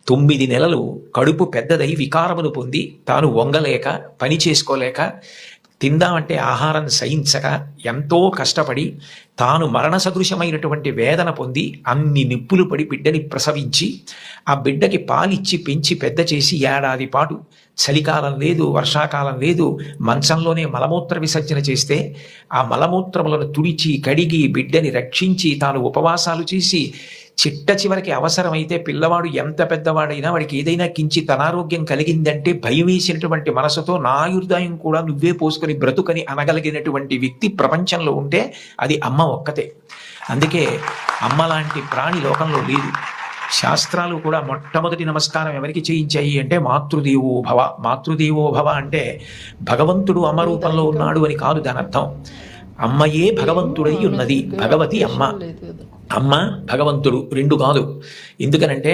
9 నెలలు కడుపు పెద్దదై వికారమును పొంది తాను వంగలేక పని చేసుకోలేక తిందామంటే ఆహారం సహించక ఎంతో కష్టపడి తాను మరణ సదృశమైనటువంటి వేదన పొంది అన్ని నిప్పులు పడి బిడ్డని ప్రసవించి ఆ బిడ్డకి పాలిచ్చి పెంచి పెద్ద చేసి ఏడాది పాటు చలికాలం లేదు, వర్షాకాలం లేదు, మంచంలోనే మలమూత్ర విసర్జన చేస్తే ఆ మలమూత్రములను తుడిచి కడిగి బిడ్డని రక్షించి తాను ఉపవాసాలు చేసి చిట్ట చివరికి అవసరమైతే పిల్లవాడు ఎంత పెద్దవాడైనా వాడికి ఏదైనా కించిత్ అనారోగ్యం కలిగిందంటే భయం వేసినటువంటి మనసుతో నా ఆయుర్దాయం కూడా నువ్వే పోసుకొని బ్రతుకని అనగలిగినటువంటి వ్యక్తి ప్రపంచంలో ఉంటే అది అమ్మ ఒక్కతే. అందుకే అమ్మ లాంటి ప్రాణి లోకంలో లేదు. శాస్త్రాలు కూడా మొట్టమొదటి నమస్కారం ఎవరికి చేయించాయి అంటే మాతృదేవో భవ. మాతృదేవో భవ అంటే భగవంతుడు అమ్మ రూపంలో ఉన్నాడు అని కాదు దాని అర్థం. అమ్మయే భగవంతుడై ఉన్నది, భగవతి అమ్మ. అమ్మ భగవంతుడు రెండు కాదు. ఎందుకనంటే